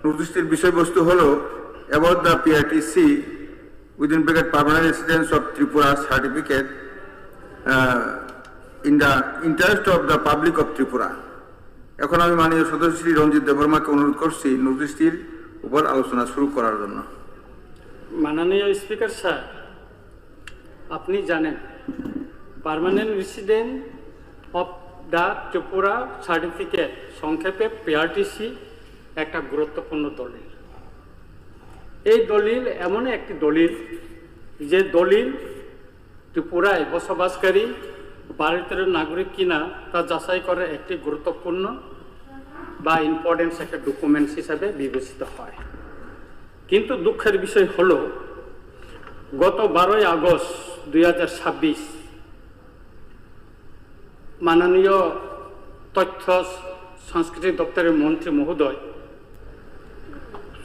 নোটিশটির বিষয়বস্তু হলো about the PRTC within bracket permanent residence of Tripura certificate in the interest of the public of Tripura. এখন আমি মাননীয় সদস্য শ্রী রঞ্জিত দেববর্মাকে অনুরোধ করছি নোটিশটির উপর আলোচনা শুরু করার জন্য। মাননীয় স্পিকার স্যার, আপনি জানেন permanent resident of the Tripura certificate সংক্ষেপে পিআরটিসি একটা গুরুত্বপূর্ণ দলিল। এই দলিল এমন একটি দলিল যে দলিল ত্রিপুরায় বসবাসকারী ভারতের নাগরিক কিনা তা যাচাই করার একটি গুরুত্বপূর্ণ বা ইম্পর্টেন্স একটা ডকুমেন্টস হিসাবে বিবেচিত হয়। কিন্তু দুঃখের বিষয় হলো গত 12 আগস্ট 2026 মাননীয় তথ্য সংস্কৃতি দপ্তরের মন্ত্রী মহোদয়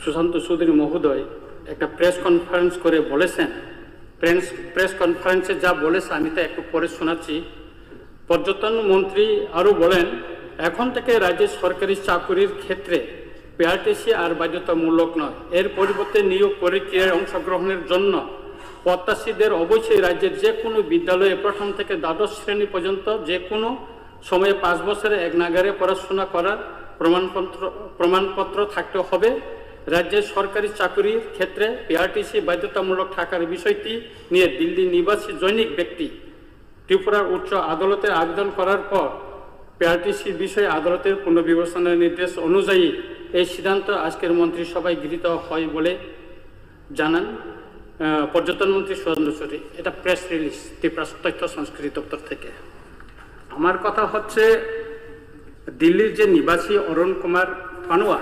সুশান্ত চৌধুরী মহোদয় একটা প্রেস কনফারেন্স করে বলেছেন। প্রেস কনফারেন্সে যা বলেছে আমি তো একটু পরে শোনাচ্ছি। পর্যটন মন্ত্রী আরও বলেন, এখন থেকে রাজ্যের সরকারি চাকরির ক্ষেত্রে পিআরটিসি আর বাধ্যতামূলক নয়। এর পরিবর্তে নিয়োগ প্রক্রিয়ায় অংশগ্রহণের জন্য প্রত্যাশীদের অবশ্যই রাজ্যের যে কোনো বিদ্যালয়ে প্রথম থেকে দ্বাদশ শ্রেণী পর্যন্ত যে কোনো সময়ে 5 বছরে এক নাগারে পড়াশোনা করার প্রমাণপত্র থাকতে হবে। রাজ্যের সরকারি চাকরির ক্ষেত্রে পিআরটিসি বাধ্যতামূলক থাকার বিষয়টি নিয়ে দিল্লি নিবাসী জৈনিক ব্যক্তি ত্রিপুরার উচ্চ আদালতে আবেদন করার পর পিআরটিসির বিষয়ে আদালতের পুনর্বিবেচনার নির্দেশ অনুযায়ী এই সিদ্ধান্ত আজকের মন্ত্রিসভায় গৃহীত হয় বলে জানান পর্যটন মন্ত্রী সুশান্ত চৌধুরী। এটা প্রেস রিলিজ ত্রিপুরা তথ্য সংস্কৃতি দপ্তর থেকে। আমার কথা হচ্ছে, দিল্লির যে নিবাসী অরুণ কুমার পানোয়া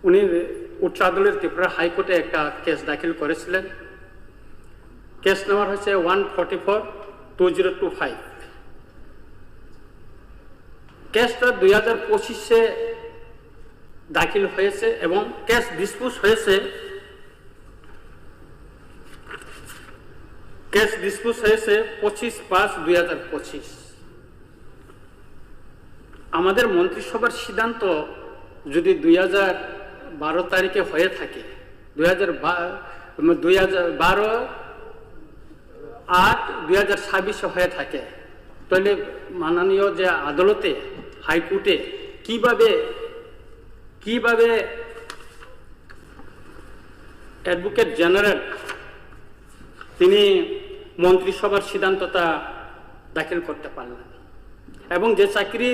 উনি উচ্চ আদালতের ত্রিপুরা হাইকোর্টে একটা কেস দাখিল করেছিলেন। কেস নাম্বার হচ্ছে 144/2025। কেসটা 2025-এ দাখিল হয়েছে এবং কেস ডিসপোজ হয়েছে 25/5/2025। আমাদের মন্ত্রিসভার সিদ্ধান্ত যদি 2012 তারিখে হয়ে থাকে, 2012/8/2026 হয়ে থাকে, তাহলে মাননীয় যে আদালতে হাইকোর্টে কিভাবে অ্যাডভোকেট জেনারেল তিনি মন্ত্রিসভার সিদ্ধান্তটা দাখিল করতে পারলেন। এবং যে চাকরি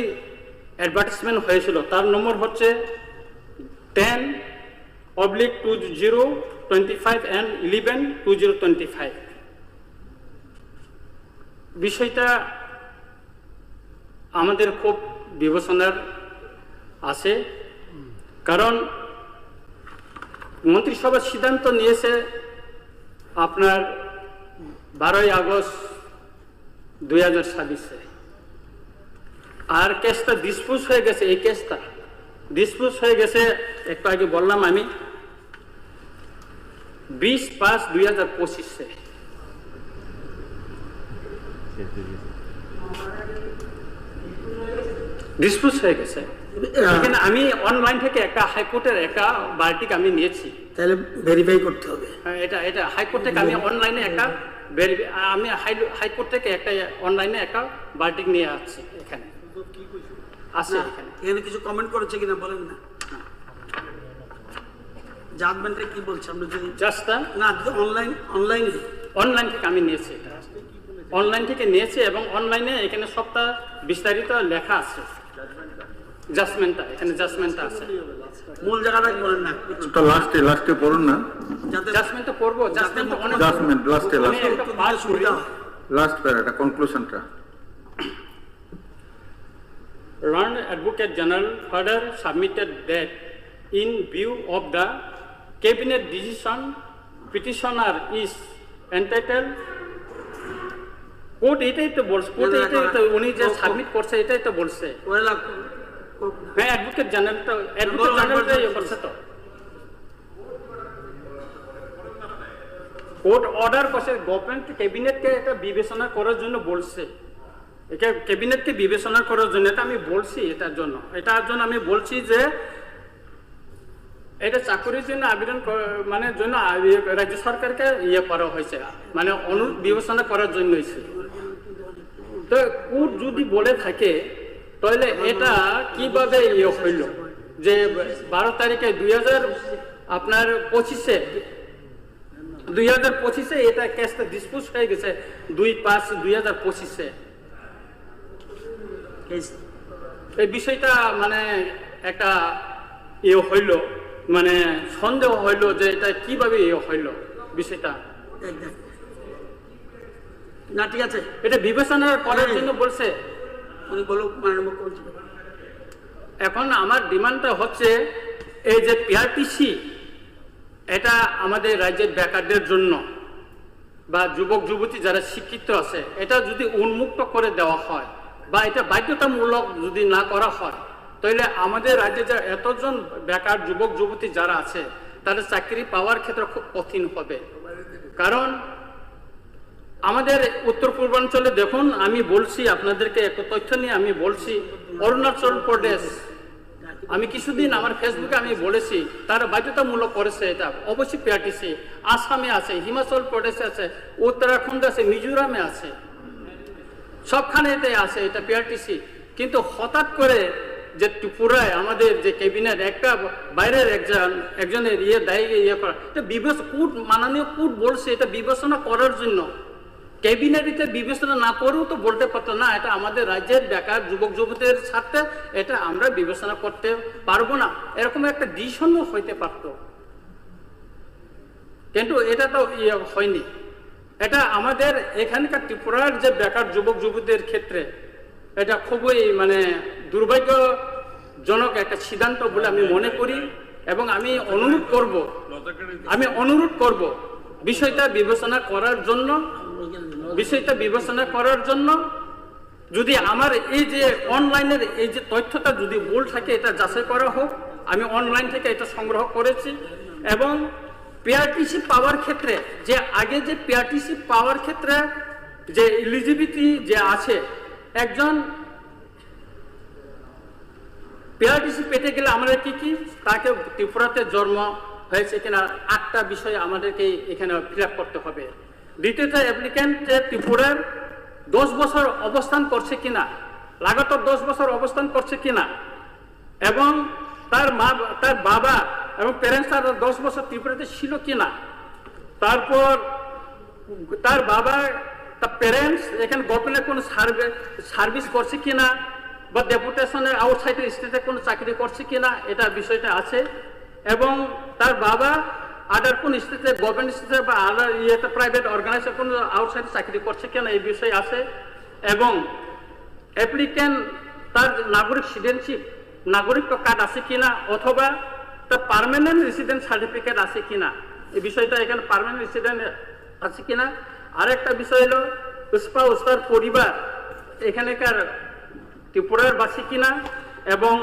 অ্যাডভার্টাইজমেন্ট হয়েছিল তার নম্বর হচ্ছে 10/2025 and 11/2025। বিষয়টা আমাদের খুব বিবেচনার আছে, কারণ মন্ত্রিসভার সিদ্ধান্ত নিয়েছে আপনার 12 আগস্ট 2026-এ, আর কেসটা ডিসপোজ হয়ে গেছে। এই কেসটা ডিসপোজ হয়ে গেছে, একটু আগে বললাম আমি, 20/5/2025-এ। ডিসপোজ হয়ে গেছে। এখানে আমি অনলাইন থেকে একটা হাইকোর্টের একটা বার্টিক আমি নিয়েছি, তাহলে ভেরিফাই করতে হবে। এটা হাইকোর্ট থেকে আমি অনলাইনে একটা হাইকোর্ট থেকে একটা অনলাইনে একটা বার্টিক নিয়ে আসছি। এখানে আছে, এখানে কিছু কমেন্ট করেছে কিনা বলেন না। জাজমেন্টে কি বলছে আমরা যদি জাস্ট না অনলাইন থেকে আমি নিয়েছি, এটা অনলাইন থেকে নিয়েছি এবং অনলাইনে এখানে সবটা বিস্তারিত লেখা আছে। জাজমেন্টটা এখানে জাজমেন্টটা আছে, মূল জায়গাটা বলেন না। তো লাস্টে পড়ুন না। জাজমেন্টটা পড়বো। জাজমেন্ট লাস্ট প্যারাটা কনক্লুশনটা। Learned Advocate General further submitted that in view of the cabinet decision, petitioner is entitled court এটাই তো বলছে, কোর্ট এটাই তো উনি যে সাবমিট করছে এটাই তো বলছে। হ্যাঁ, অ্যাডভোকেট জেনারেলটাই করছে তো। কোর্ট অর্ডার করছে, গভর্নমেন্ট ক্যাবিনেটকে এটা বিবেচনা করার জন্য বলছে। এটা ক্যাবিনেটকে বিবেচনা করার জন্য এটা আমি বলছি। এটার জন্য আমি বলছি যে এটা চাকরির জন্য আবেদন মানে জন্য রাজ্য সরকারকে করা হয়েছে, মানে অনুরোধ বিবেচনা করার জন্য হয়েছে। তো কোর্ট যদি বলে থাকে তাহলে এটা কিভাবে হইল যে 12 তারিখে 2025-এ এটা কেসটা ডিসপোজ হয়ে গেছে 2/5/2025-এ। এই বিষয়টা মানে একটা হইল, মানে সন্দেহ হইল যে এটা কিভাবে হইল বিষয়টা। না ঠিক আছে, এটা বিবেচনা করার জন্য বলছে। উনি বলুক মাননীয় মুখ্যমন্ত্রী। এখন আমার ডিমান্ডটা হচ্ছে এই যে পিআরটিসি, এটা আমাদের রাজ্যের বেকারদের জন্য বা যুবক যুবতী যারা শিক্ষিত আছে, এটা যদি উন্মুক্ত করে দেওয়া হয় বা এটা বাধ্যতামূলক যদি না করা হয়, তাহলে আমাদের রাজ্যে যে এতজন বেকার যুবক যুবতী যারা আছে তাদের চাকরি পাওয়ার ক্ষেত্রে খুব কঠিন হবে। কারণ আমাদের উত্তর পূর্বাঞ্চলে দেখুন, আমি বলছি আপনাদেরকে একটা তথ্য নিয়ে আমি বলছি, অরুণাচল প্রদেশ, আমি কিছুদিন আমার ফেসবুকে আমি বলেছি তারা বাধ্যতামূলক করেছে এটা, অবশ্যই পিআরটিসি। আসামে আছে, হিমাচল প্রদেশে আছে, উত্তরাখণ্ডে আছে, মিজোরামে আছে, সবখানেতে আছে এটা পিআরটিসি। কিন্তু হঠাৎ করে যে ত্রিপুরায় আমাদের যে ক্যাবিনেট একটা বাইরের একজনের করা, এটা মাননীয় কোর্ট বলছে এটা বিবেচনা করার জন্য। ক্যাবিনেট এটা বিবেচনা না করেও তো বলতে পারতো না এটা আমাদের রাজ্যের বেকার যুবক যুবতীদের স্বার্থে, এটা আমরা বিবেচনা করতে পারবো না, এরকম একটা ডিসিশনও হইতে পারত। কিন্তু এটা তো হয়নি। এটা আমাদের এখানকার ত্রিপুরার যে বেকার যুবক যুবতীদের ক্ষেত্রে এটা খুবই মানে দুর্ভাগ্যজনক একটা সিদ্ধান্ত বলে আমি মনে করি। এবং আমি অনুরোধ করব বিষয়টা বিবেচনা করার জন্য যদি আমার এই যে অনলাইনের এই যে তথ্যটা যদি ভুল থাকে এটা যাচাই করা হোক। আমি অনলাইন থেকে এটা সংগ্রহ করেছি। এবং পিআরটিসি পাওয়ার ক্ষেত্রে যে আগে যে পিআরটিসি পাওয়ার ক্ষেত্রে যে এলিজিবিলিটি যে আছে, একজন পিআরটিসি পেতে গেলে আমাদের কি তাকে ত্রিপুরাতে জন্ম হয়েছে কিনা 8টা বিষয় আমাদেরকে এখানে ফিল আপ করতে হবে। দ্বিতীয়ত, অ্যাপ্লিক্যান্টের ত্রিপুরার 10 বছর অবস্থান করছে কিনা, লাগাতার 10 বছর অবস্থান করছে কিনা, এবং তার বাবা এবং প্যারেন্টস তার 10 বছর ত্রিপুরাতে ছিল কিনা, তারপর তার বাবা তার প্যারেন্টস এখানে গভর্নমেন্টের কোনো সার্ভিস করছে কিনা বা ডেপুটেশনের আউটসাইডের স্টেটে কোনো চাকরি করছে কিনা, এটা বিষয়টা আছে। এবং তার বাবা আদার কোন স্টেটে গভর্নমেন্ট স্টেটে বা আদার প্রাইভেট অর্গানাইজেশন কোনো আউটসাইডে চাকরি করছে কিনা, এই বিষয় আছে। এবং অ্যাপ্লিক্যান্ট তার নাগরিকত্ব কার্ড আছে কিনা, অথবা তার পার্মানেন্ট রেসিডেন্ট সার্টিফিকেট আছে কিনা, এই বিষয়টা এখানে পার্মানেন্ট রেসিডেন্ট আছে কিনা। আরেকটা বিষয় হলো স্পাউস, তার পরিবার এখানেকার ত্রিপুরার বাসী কিনা। এবং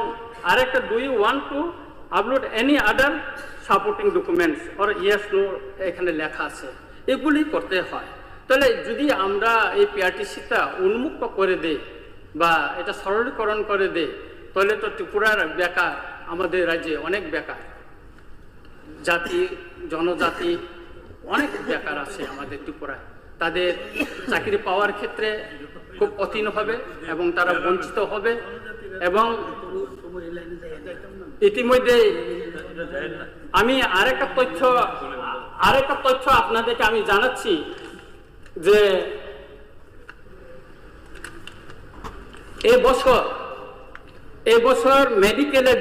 আরেকটা, do you want to upload any other supporting documents or yes no এখানে লেখা আছে, এগুলি করতে হয়। তাহলে যদি আমরা এই পিআরটিসিটা উন্মুক্ত করে দেই বা এটা সরলীকরণ করে দেই, তাহলে তো ত্রিপুরার বেকার, আমাদের রাজ্যে অনেক বেকার জনজাতি অনেক বেকার আছে আমাদের ত্রিপুরায়, তাদের চাকরি পাওয়ার ক্ষেত্রে খুব কঠিন হবে এবং তারা বঞ্চিত হবে। এবং ইতিমধ্যে আমি আরেকটা তথ্য আপনাদেরকে আমি জানাচ্ছি যে এই বছর মেডিকেলের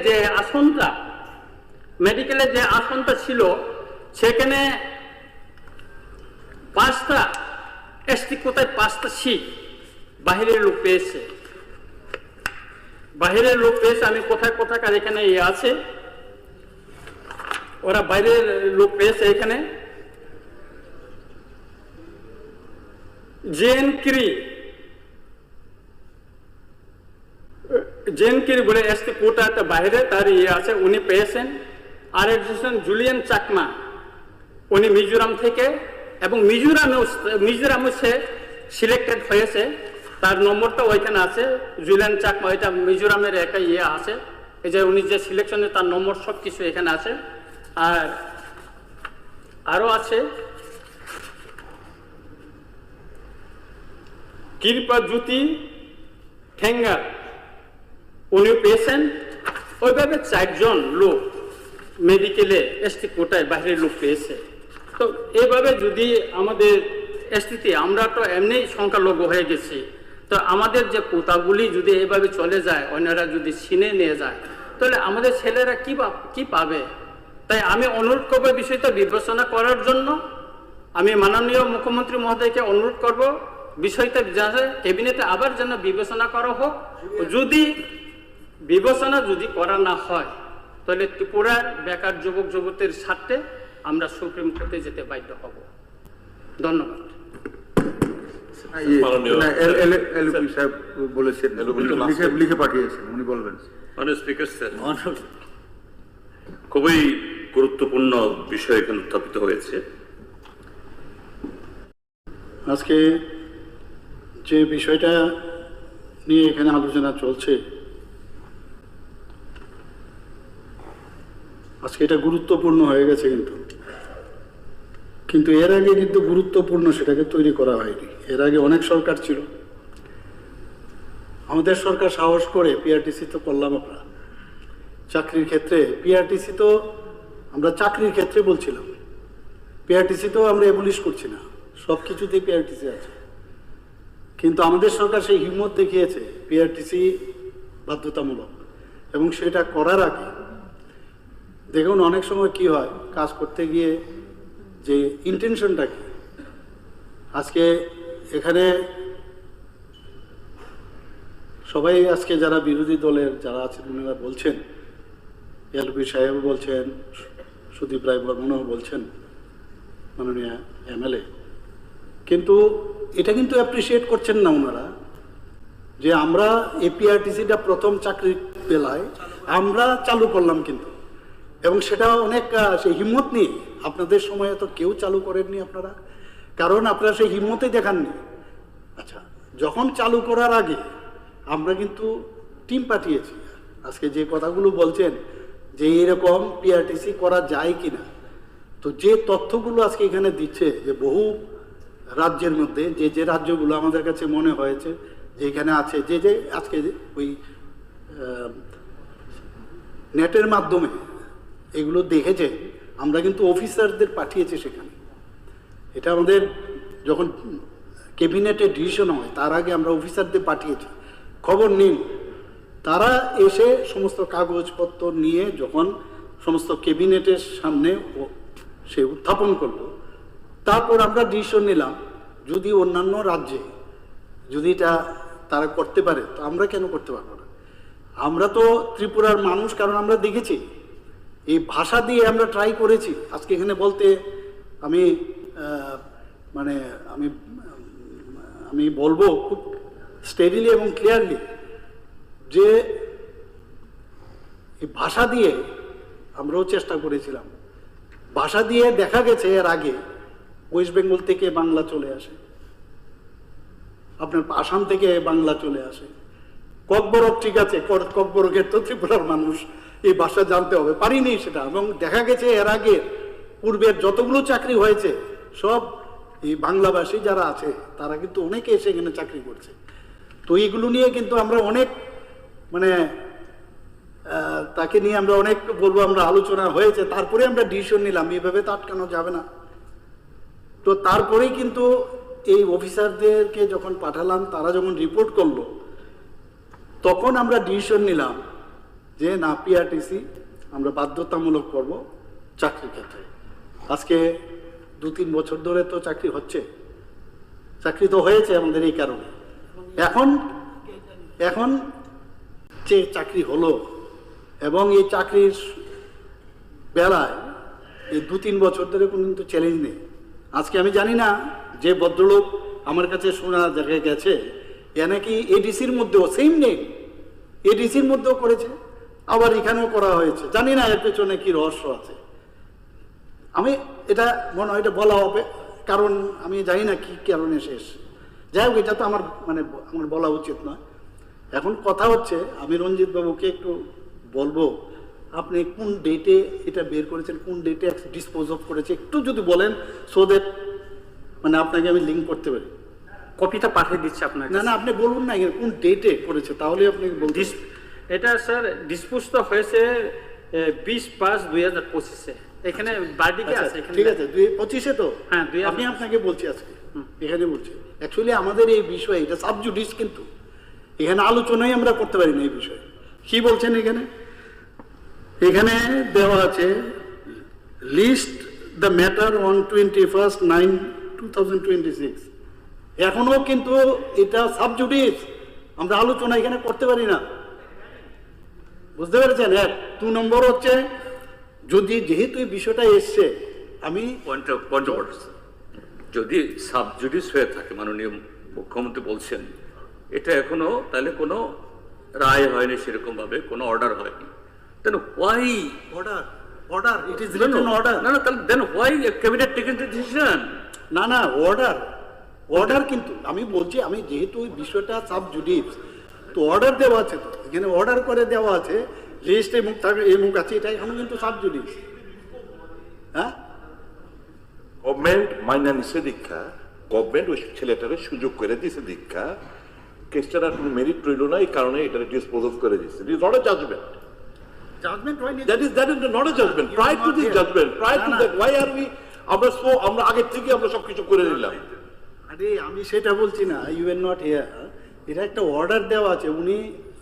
যে আসনটা ছিল, সেখানে 5টা এসটি কোটায় 5টা সিট বাহিরের লোক পেয়েছে। আমি কোথাকার এখানে আছে, ওরা বাইরের লোক পেয়েছে। এখানে জেনকিরি বলে এসটি কোটাটা বাইরে তার আছে, উনি পেয়েছেন। আর একজন জুলিয়ান চাকমা, উনি মিজোরাম থেকে, এবং মিজোরামে সে সিলেক্টেড হয়েছে, তার নম্বরটা ওইখানে আছে। জুলিয়ান চাকমা, এটা মিজোরামের একটা আছে, এই যে উনি যে সিলেকশনে তার নম্বর সব কিছু এখানে আছে। আর আরও আছে কৃপা জ্যোতি ঠেঙ্গা, উনিও পেয়েছেন। ওইভাবে 4 জন লোক মেডিকেলে এসটি কোটায় বাইরের লোক পেয়েছে। তো এইভাবে যদি আমাদের এসটিতে, আমরা তো এমনি সংখ্যালঘু হয়ে গেছি, তো আমাদের যে কোটাগুলি যদি এইভাবে চলে যায়, অন্যরা যদি ছিনে নিয়ে যায়, তাহলে আমাদের ছেলেরা কি পাবে? তাই আমি অনুরোধ করবো বিষয়টা বিবেচনা করার জন্য। আমি মাননীয় মুখ্যমন্ত্রী মহোদয়কে অনুরোধ করব বিষয়টা ক্যাবিনেটে আবার যেন বিবেচনা করা হোক। যদি বিবেচনা করা না হয়, তাহলে ত্রিপুরার বেকার যুবক যুবতীর স্বার্থে আমরা সুপ্রিম কোর্টে যেতে বাধ্য হব। ধন্যবাদ। মাননীয় এলপি সাহেব বলেছেন, লিখে পাঠিয়েছেন, উনি বলবেন। মাননীয় স্পিকার স্যার, খুবই গুরুত্বপূর্ণ বিষয় এখানে উত্থাপিত হয়েছে। আজকে যে বিষয়টা নিয়ে এখানে আলোচনা চলছে, আজকে এটা গুরুত্বপূর্ণ হয়ে গেছে, কিন্তু এর আগে কিন্তু গুরুত্বপূর্ণ সেটাকে তৈরি করা হয়নি। এর আগে অনেক সরকার ছিল, আমাদের সরকার সাহস করে পিআরটিসি তো করলাম আমরা। চাকরির ক্ষেত্রে পিআরটিসি তো আমরা চাকরির ক্ষেত্রে বলছিলাম, পিআরটিসি তো আমরা এবলিশ করছি না, সব কিছুতেই পিআরটিসি আছে। কিন্তু আমাদের সরকার সেই হিম্মত দেখিয়েছে পিআরটিসি বাধ্যতামূলক, এবং সেটা করার আগে দেখুন অনেক সময় কি হয়, কাজ করতে গিয়ে যে ইন্টেনশনটা কি। আজকে এখানে সবাই, আজকে যারা বিরোধী দলের যারা আছেন ওনারা বলছেন, এলপি সাহেব বলছেন, সুদীপ রায় বর্মনও বলছেন, মাননীয় এমএলএ, কিন্তু এটা কিন্তু অ্যাপ্রিসিয়েট করছেন না ওনারা যে আমরা এপিআরটিসিটা প্রথম চাকরির বেলায় আমরা চালু করলাম, কিন্তু এবং সেটা অনেক সেই হিম্মত নিয়ে। আপনাদের সময়ে তো কেউ চালু করেননি আপনারা, কারণ আপনারা সেই হিম্মতই দেখাননি। আচ্ছা, যখন চালু করার আগে আমরা কিন্তু টিম পাঠিয়েছি। আজকে যে কথাগুলো বলছেন যে এরকম পিআরটিসি করা যায় কিনা, তো যে তথ্যগুলো আজকে এখানে দিচ্ছে যে বহু রাজ্যের মধ্যে যে রাজ্যগুলো আমাদের কাছে মনে হয়েছে যে এখানে আছে, যে আজকে ওই নেটের মাধ্যমে এগুলো দেখেছে, আমরা কিন্তু অফিসারদের পাঠিয়েছি সেখানে। এটা আমাদের যখন ক্যাবিনেটে ডিসিশন হয় তার আগে আমরা অফিসারদের পাঠিয়েছি, খবর নিন। তারা এসে সমস্ত কাগজপত্র নিয়ে যখন সমস্ত ক্যাবিনেটের সামনে সে উত্থাপন করলো, তারপর আমরা ডিসিশন নিলাম যদি অন্যান্য রাজ্যে যদি এটা তারা করতে পারে, তো আমরা কেন করতে পারবো না? আমরা তো ত্রিপুরার মানুষ, কারণ আমরা দেখেছি এই ভাষা দিয়ে আমরা ট্রাই করেছি। আজকে এখানে বলতে আমি মানে আমি বলবো খুব স্টেডিলি এবং ক্লিয়ারলি যে এই ভাষা দিয়ে আমরাও চেষ্টা করেছিলাম। ভাষা দিয়ে দেখা গেছে এর আগে ওয়েস্ট বেঙ্গল থেকে বাংলা চলে আসে, আপনার আসাম থেকে বাংলা চলে আসে, ককবরক ঠিক আছে, ককবরকের তো ত্রিপুরার মানুষ এই ভাষা জানতে হবে, পারিনি সেটা। এবং দেখা গেছে এর আগে পূর্বের যতগুলো চাকরি হয়েছে সব এই বাংলাভাষী যারা আছে তারা কিন্তু অনেকে এসে এখানে চাকরি করছে। তো এইগুলো নিয়ে কিন্তু আমরা অনেক মানে তাকে নিয়ে আমরা অনেক বলবো আমরা আলোচনা হয়েছে, তারপরে আমরা ডিসিশন নিলাম এইভাবে তো আটকানো যাবে না। তো তারপরেই কিন্তু এই অফিসারদেরকে যখন পাঠালাম, তারা যখন রিপোর্ট করলো, তখন আমরা ডিসিশন নিলাম যে না, পিআরটিসি আমরা বাধ্যতামূলক করব চাকরির ক্ষেত্রে। আজকে 2-3 বছর ধরে তো চাকরি হচ্ছে, চাকরি তো হয়েছে আমাদের এই কারণে। এখন যে চাকরি হলো এবং এই চাকরির বেলায় এই 2-3 বছর ধরে কোনো কিন্তু চ্যালেঞ্জ নেই। আজকে আমি জানি না যে ভদ্রলোক আমার কাছে শোনা দেখা গেছে এ নাকি এডিসির মধ্যেও সেম নেই, এডিসির মধ্যেও করেছে, আবার এখানেও করা হয়েছে। জানি না এর পেছনে কি রহস্য আছে। আমি এটা মনে হয় এটা বলা হবে, কারণ আমি জানি না কি কারণে শেষ। যাই হোক, এটা তো আমার আমার বলা উচিত নয়। এখন কথা হচ্ছে, আমি রঞ্জিত বাবুকে একটু বলবো, আপনি কোন ডেটে এটা বের করেছেন, কোন ডেটে ডিসপোজ অফ করেছে, একটু যদি বলেন, সো দ্যাট মানে আপনাকে আমি লিঙ্ক করতে পারি। কপিটা পাঠিয়ে দিচ্ছি আপনাকে। না না, আপনি বলুন না এখানে কোন ডেটে করেছে, তাহলে আপনি বলতে। এটা স্যার ডিসপোজ তো হয়েছে 20/5/2025 এখানে বার্ডিকে আছে এখানে। ঠিক আছে, 2025-এ তো। হ্যাঁ, আমি আপনাকে বলছি আজকে এখানে বলছি অ্যাকচুয়ালি আমাদের এই বিষয়ে এটা সাবজুডিস, কিন্তু এখানে আলোচনাই আমরা করতে পারি না এই বিষয়ে। কি বলছেন এখানে? এখানে দেওয়া আছে লিস্ট দ্য ম্যাটার অন 21/9/2026। এখনো কিন্তু এটা সাবজুডিস, আমরা আলোচনা এখানে করতে পারি না, বুঝতে পেরেছেন? 2 নম্বর হচ্ছে, যদি যেহেতু এই বিষয়টা এসছে, আমি পয়েন্ট অফ অর্ডার, যদি সাবজুডিস হয়ে থাকে, মাননীয় মুখ্যমন্ত্রী বলছেন, এটা এখনো তাহলে কোনো রায় হয়নি, সেরকম ভাবে কোনো অর্ডার হয়নি, then why order it is written order. না তাহলে then why cabinet taken the decision? না অর্ডার কিন্তু আমি বলছি, আমি যেহেতু ওই বিষয়টা সাবজুডিস, তো অর্ডার দেওয়া আছে, তো এখানে অর্ডার করে দেওয়া আছে, লিস্ট এই মুখ থাকবে, এই মুখ আছে, এটা এখন কিন্তু সাবজুডিস। হ্যাঁ, গভর্নমেন্ট মাইনা নিছে দীক্ষা, গভর্নমেন্ট ওই ছেলেটারে সুযোগ করে দিছে দীক্ষা, কেসটার আর কোনো মেরিট রইল না, এই কারণে এটা ডিসপোজ অফ করে দিচ্ছে। It is not a judgment, judgment হয়নি। That is not a judgment. Prior to this judgment, prior to that, why are we, আমরা আগের থেকে আমরা সবকিছু করে নিলাম। আরে আমি সেটা বলছি না, ইউ আর নট হিয়ার। এটা একটা অর্ডার দেওয়া আছে, উনি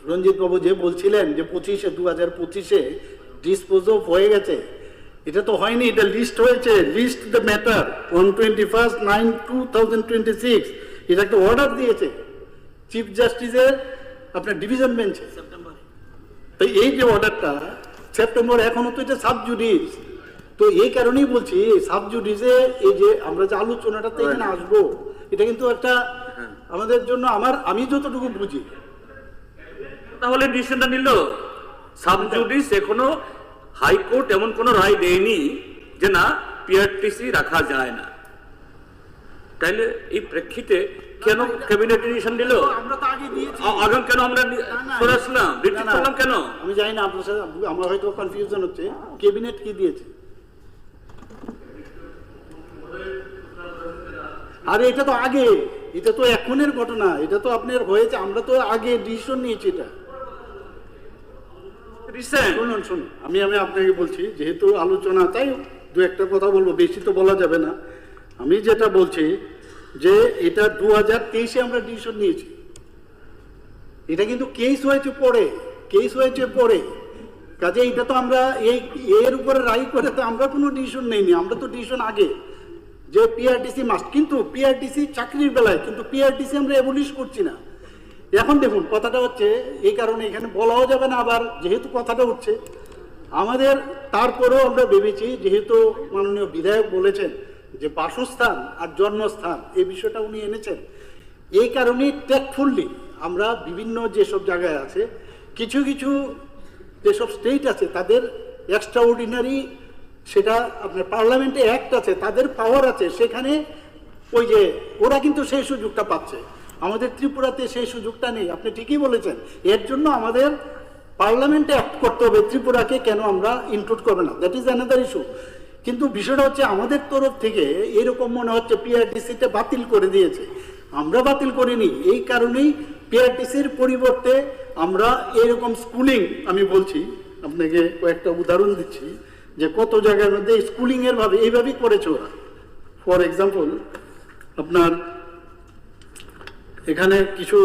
রঞ্জিত বাবু যে বলছিলেন যে 2025-এ ডিসপোজ অফ হয়ে গেছে, এটা তো হয়নি, এটা লিস্ট হয়েছে, লিস্ট দ্য ম্যাটার অন 21/9/2026। এটা একটা অর্ডার দিয়েছে চিফ জাস্টিসের আপনার ডিভিশন বেঞ্চে। তো এই যে অর্ডারটা সেপ্টেম্বর, এখনো তো এটা সাবজুডিস। তো এই কারণেই বলছি সাবজুডিসে এই যে আমরা যে আলোচনাটাতে এখানে আসবো, এটা কিন্তু একটা আমাদের জন্য, আমি যতটুকু বুঝি, তাহলে ডিসিশনটা নিল সাবজুডিস। এখনো হাইকোর্ট এমন কোনো রায় দেয়নি যে না পিআরটিসি রাখা যায় না, তাইলে এই প্রেক্ষিতে কেন ক্যাবিনেট ডিসিশন দিল? আমরা তো আগে দিয়েছি। আগাম কেন আমরা সরে আসলাম, রিট্রিট করলাম কেন? আমি জানি না, আপনার সাথে আমার হয়তো কনফিউশন হচ্ছে। ক্যাবিনেট কি দিয়েছে? আরে এটা তো আগে, এটা তো এখনের ঘটনা, এটা তো আপনার হয়েছে, আমরা তো আগে ডিসিশন নিয়েছি এটা। শুনুন, আমি আপনাকে বলছি, যেহেতু আলোচনা, তাই দু একটা কথা বলবো, বেশি তো বলা যাবে না। আমি যেটা বলছি যে এটা 2023-এ আমরা ডিসিশন নিয়েছি, এটা কিন্তু কেস হয়েছে পরে, কাজে এটা তো আমরা এর উপরে রায় করে তো আমরা কোনো ডিসিশন নেইনি, আমরা তো ডিসিশন আগে যে পিআরটিসি মাস্ট, কিন্তু পিআরটিসি চাকরির বেলায়, কিন্তু পিআরটিসি আমরা অ্যাবলিশ করছি না। এখন দেখুন কথাটা হচ্ছে এই কারণে এখানে বলাও যাবে না, আবার যেহেতু কথাটা উঠছে আমাদের, তারপরেও আমরা ভেবেছি, যেহেতু মাননীয় বিধায়ক বলেছেন যে বাসস্থান আর জন্মস্থান এই বিষয়টা উনি এনেছেন, এই কারণেই টেকফুললি আমরা বিভিন্ন যেসব জায়গায় আছে, কিছু যেসব স্টেট আছে তাদের এক্সট্রা অর্ডিনারি, সেটা আপনার পার্লামেন্টে অ্যাক্ট আছে, তাদের পাওয়ার আছে, সেখানে ওই যে ওরা কিন্তু সেই সুযোগটা পাচ্ছে। আমাদের ত্রিপুরাতে সেই সুযোগটা নেই। আপনি ঠিকই বলেছেন, এর জন্য আমাদের পার্লামেন্টে অ্যাক্ট করতে হবে, ত্রিপুরাকে কেন আমরা ইনক্লুড করবে না, দ্যাট ইজ অ্যানাদার ইস্যু। কিন্তু বিষয়টা হচ্ছে আমাদের তরফ থেকে এরকম মনে হচ্ছে পিআরটিসিটা বাতিল করে দিয়েছে, আমরা বাতিল করিনি। এই কারণেই পিআরটিসির পরিবর্তে আমরা এরকম স্কুলিং, আমি বলছি আপনাকে কয়েকটা উদাহরণ দিচ্ছি যে কত জায়গার মধ্যে স্কুলিংয়ের ভাবে এইভাবেই করেছে ওরা। ফর এক্সাম্পল, আপনার এখানে কিছু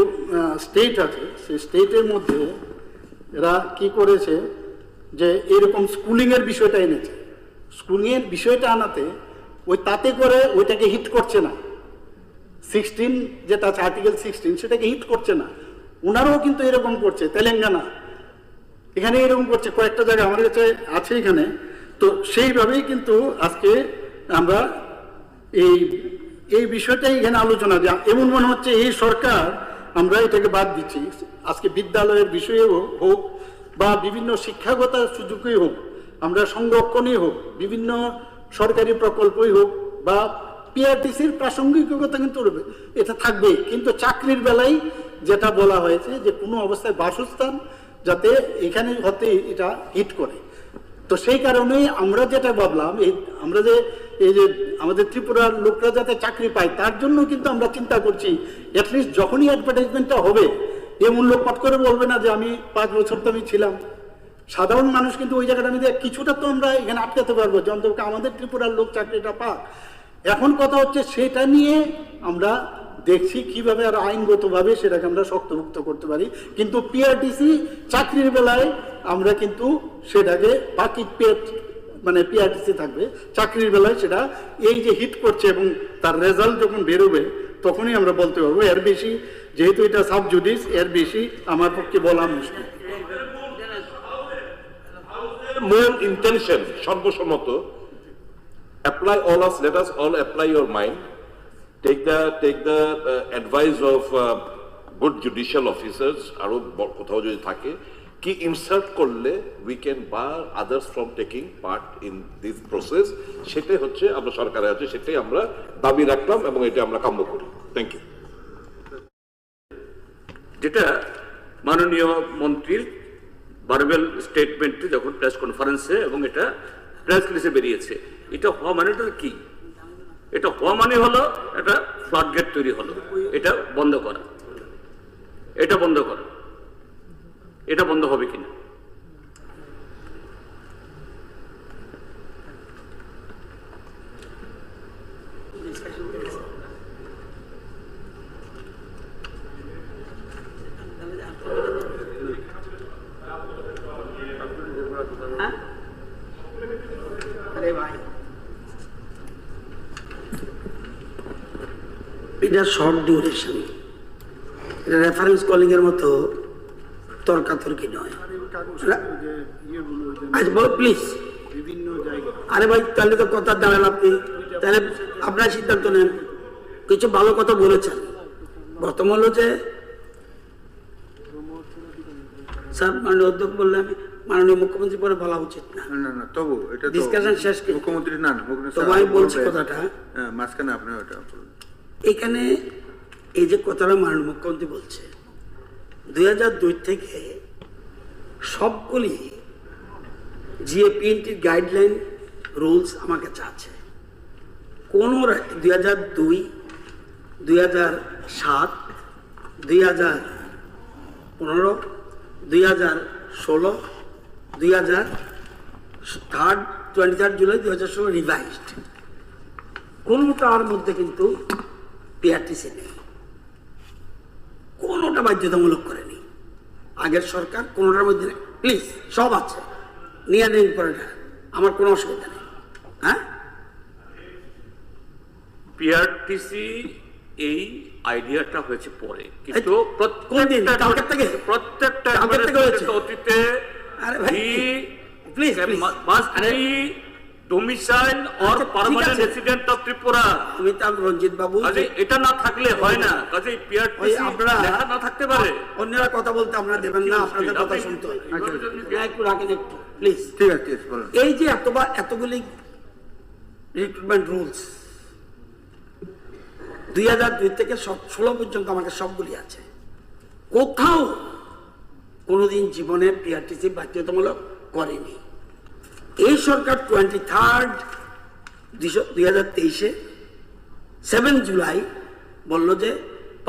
স্টেট আছে, সেই স্টেটের মধ্যে এরা কি করেছে যে এরকম স্কুলিংয়ের বিষয়টা এনেছে। স্কুলিংয়ের বিষয়টা আনাতে তাতে করে ওইটাকে হিট করছে না, 16 যেটা আছে আর্টিকেল 16 সেটাকে হিট করছে না। ওনারাও কিন্তু এরকম করছে, তেলেঙ্গানা এখানে এরকম করছে, কয়েকটা জায়গা আমার কাছে আছে এখানে। তো সেইভাবেই কিন্তু আজকে আমরা এই বিষয়টাই এখানে আলোচনা, যে এমন মনে হচ্ছে এই সরকার আমরা এটাকে বাদ দিচ্ছি। আজকে বিদ্যালয়ের বিষয়ে হোক বা বিভিন্ন শিক্ষাগত সুযোগই হোক, আমরা সংরক্ষণই হোক, বিভিন্ন সরকারি প্রকল্পই হোক বা পিআরটিসির প্রাসঙ্গিকতা কিন্তু এটা থাকবে। কিন্তু চাকরির বেলায় যেটা বলা হয়েছে যে কোনো অবস্থায় বাসস্থান যাতে এখানে হতে এটা হিট করে। তো সেই কারণেই আমরা যেটা ভাবলাম, আমরা যে এই যে আমাদের ত্রিপুরার লোকরা যাতে চাকরি পায় তার জন্য কিন্তু আমরা চিন্তা করছি, অ্যাটলিস্ট যখনই অ্যাডভার্টাইজমেন্টটা হবে এ মূল্য পট করে বলবে না যে আমি 5 বছর তো আমি ছিলাম। সাধারণ মানুষ কিন্তু ওই জায়গাটা নিতে কিছুটা তো আমরা এখানে আটকাতে পারবো, যে অন্তত আমাদের ত্রিপুরার লোক চাকরিটা পাক। এখন কথা হচ্ছে সেটা নিয়ে আমরা দেখছি কিভাবে আর আইনগতভাবে সেটাকে আমরা শক্তভুক্ত করতে পারি। কিন্তু পিআরটিসি চাকরির বেলায় আমরা কিন্তু সেটাকে বাকি মানে পিআরটিসি থাকবে, চাকরির বেলায় সেটা এই যে হিট করছে এবং তার রেজাল্ট যখন বেরোবে তখনই আমরা বলতে পারবো। এর বেশি যেহেতু এটা সাব জুডিস, এর বেশি আমার পক্ষে বলা মুশকিল। মূল intention সর্বসম্মত, apply all us, let us all apply your mind, take the advice of good judicial officers, আরো কোথাও যদি থাকে কি ইনসার্ট করলে we can bar others from taking part in this process, সেটাই হচ্ছে আমরা সরকারের আছে, সেটাই আমরা দাবি রাখলাম এবং এটা আমরা কাম্য করি। Thank you. যেটা মাননীয় মন্ত্রীর ভার্বাল স্টেটমেন্টে যখন প্রেস কনফারেন্সে এবং এটা প্রেস রিলিজে বেরিয়েছে, এটা হওয়া মানেটা কি? এটা হওয়া মানে হলো একটা ফ্লাড গেট তৈরি হলো, এটা বন্ধ করা, এটা বন্ধ করা, এটা বন্ধ হবে কিনা? আরে ভাই, এটা শর্ট ডিউরেশন, এটা রেফারেন্স কলিং এর মতো তর্কাতর্কি নয়। আচ্ছা বল প্লিজ। বিভিন্ন জায়গায় আরে ভাই, তাহলে তো কথা দাঁড়ান আপনি, তাহলে আপনার সিদ্ধান্ত নেন। কিছু ভালো কথা বলেছেন, প্রথম হলো যে স্যার মাননীয় অধ্যক্ষ বললে আমি মাননীয় মুখ্যমন্ত্রী পরে বলা উচিত না। না তবু এটা তো ডিসকাশন শেষ কি? মুখ্যমন্ত্রী না মুখ্যমন্ত্রী তো আমি বলছি কথাটা, হ্যাঁ মাঝখানে আপনি ওটা বলুন। এখানে এই যে কথাটা মাননীয় মুখ্যমন্ত্রী বলছে 2002 থেকে সবগুলি জিএপিএনটির গাইডলাইন রুলস আমার কাছে আছে। কোন 2002, 2007, 2015, 2016, 23 জুলাই 2016 রিভাইজড, কোনোটার মধ্যে কিন্তু পিআরটিসি নেই, কোনোটা বাধ্যতামূলক করেনি আগের সরকার, কোনোটার মধ্যে নেই। প্লিজ, সব আছে, নিয়ে নিন পরেটা, আমার কোনো অসুবিধা নেই। হ্যাঁ, পিআরটিসি এই আইডিয়াটা হয়েছে পরে, কিন্তু কোনদিন? কালকের থেকে? প্রত্যেকটা কালকের থেকে হয়েছে? অতীতে আরে ভাই, please must be domicile or আচ্ছা, ঠিক permanent আছে। resident of Tripura। আমি তার রঞ্জিত বাবু, কাজে এটা না থাকলে হয় না, কাজে ওই পিআরটিসি আপনারা- লেখা না থাকতে পারে। অন্যরা কথা বলতে আপনারা দেবেন না, আপনাদের কথা শুনতে হবে। একটু রাখেন একটু প্লিজ। ঠিক আছে ঠিক আছে, বলুন। এই যে এতগুলি রিক্রুটমেন্ট রুলস 2002 থেকে 16 পর্যন্ত আমাকে সবগুলি আছে, কোথাও কোনোদিন জীবনে পিআরটিসি বাধ্যতামূলক করেনি। এই সরকার 2023 7 জুলাই বলল যে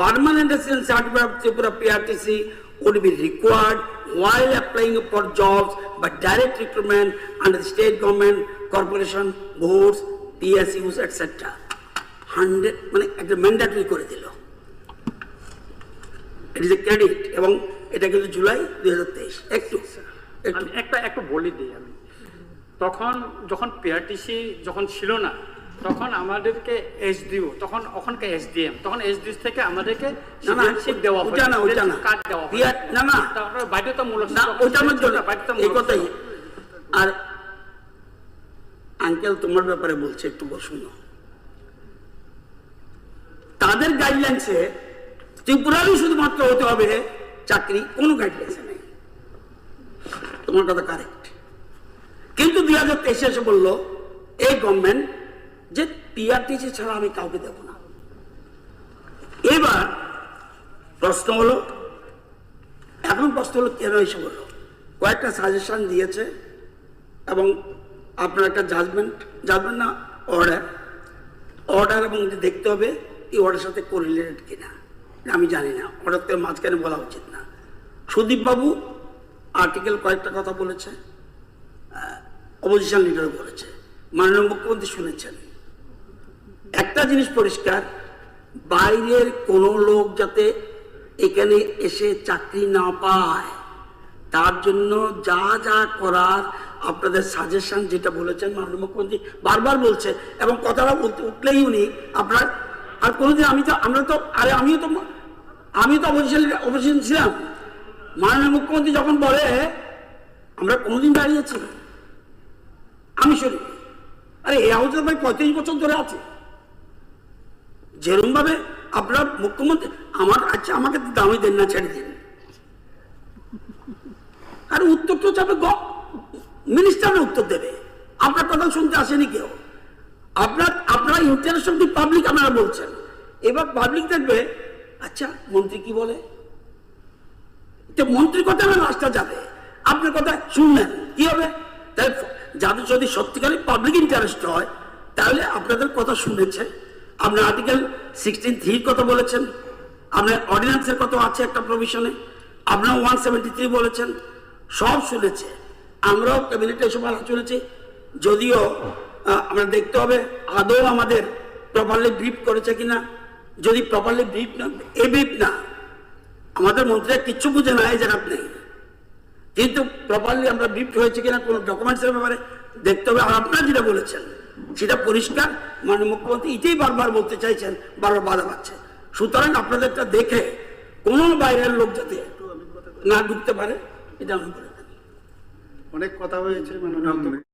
permanent residence certificate of Tripura PRTC would be required while applying for jobs by direct recruitment under the state government, corporation, boards, PSUs, etc. 100 মানে একটা ম্যান্ডেটরি করে দিল। ইট ইজ এ ক্রেডিট, এবং এটা কিন্তু জুলাই 2023। একটু একটু বলি দিই আমি, তখন যখন পিআরটিসি যখন ছিল না, তখন আমাদেরকে এসডিও, তখন ওখানকার এসডিএম, তখন এসডিএস থেকে আমাদেরকে সিটিজেনশিপ দেওয়া হয়, ওইটা না, কার্ড দেওয়া হয়। না তারপরে বাধ্যতামূলক না, ওইটার মধ্যে না, বাধ্যতামূলক এই কথাই। আর আঙ্কেল তোমার ব্যাপারে বলছে, একটু শুনো। তাদের গাইডলাইন্সে ত্রিপুরারই শুধুমাত্র হতে হবে চাকরি, কোনো গাইডলাইন্সে নেই। তোমার কথা কারেক্ট, কিন্তু 2023 এসে বললো এই গভর্নমেন্ট যে পিআরটিসি ছাড়া আমি কাউকে দেব না। এবার প্রশ্ন হলো, এখন প্রশ্ন হলো কেন এসে বললো? কয়েকটা সাজেশন দিয়েছে এবং আপনার একটা জাজমেন্ট না অর্ডার এবং এটা দেখতে হবে এই অর্ডারের সাথে কোরিলেটেড কিনা, আমি জানি না, হঠাৎ করে মাঝখানে বলা উচিত না। সুদীপ বাবু আর্টিকেল কয়েকটা কথা বলেছে, অপোজিশন লিডার বলেছে, মাননীয় মুখ্যমন্ত্রী শুনেছেন। একটা জিনিস পরিষ্কার, বাইরের কোনো লোক যাতে এখানে এসে চাকরি না পায় তার জন্য যা যা করার আপনাদের সাজেশন যেটা বলেছেন মাননীয় মুখ্যমন্ত্রী বারবার বলছে, এবং কথাটা উঠলেই উনি আপনার আর কোনোদিন আমি তো অপোজিশন ছিলাম। মাননীয় মুখ্যমন্ত্রী যখন বলে আমরা কোনোদিন দাঁড়িয়েছি, আমি শুনি আরে এই হাউসের ভাই 35 বছর ধরে আছে, যেরকম ভাবে আপনার মুখ্যমন্ত্রী আমাকে দামি দেন না, ছেড়ে দিন। আর উত্তর তো যাবে মিনিস্টারের উত্তর দেবে, আপনার কথা শুনতে আসেনি কেউ। আপনারা ইন্টারেস্ট অফ দি পাবলিক আপনারা বলছেন, এবার পাবলিক দেখবে আচ্ছা মন্ত্রী কি বলে, মন্ত্রীর কথা লাস্টটা যাবে, আপনার কথা শুনলেন কি হবে। তাই যাদের যদি সত্যিকারের পাবলিক ইন্টারেস্ট হয় তাহলে আপনাদের কথা শুনেছে। আপনার আর্টিকেল 16(3) কথা বলেছেন, আপনার অর্ডিন্যান্সের কথা আছে একটা প্রভিশনে, আপনার 173 বলেছেন, সব শুনেছে। আমরাও ক্যাবিনেটে এসব আলোচনা চলেছে, যদিও আমরা দেখতে হবে আদৌ আমাদের প্রপারলি ব্রিফ করেছে কিনা। যদি প্রপারলি ব্রিফ না আমাদের মন্ত্রীরা কিচ্ছু বুঝে না, এই জায়গাত নেই, কিন্তু প্রপারলি আমরা ব্রিফ হয়েছে কিনা কোনো ডকুমেন্টসের ব্যাপারে দেখতে হবে। আর আপনারা যেটা বলেছেন সেটা পরিষ্কার, মাননীয় মুখ্যমন্ত্রী এটাই বারবার বলতে চাইছেন, বারবার বাধা পাচ্ছে। সুতরাং আপনাদেরটা দেখে কোনো বাইরের লোক যাতে না ঢুকতে পারে এটা আমি বলে থাকি। অনেক কথা হয়েছে মাননীয়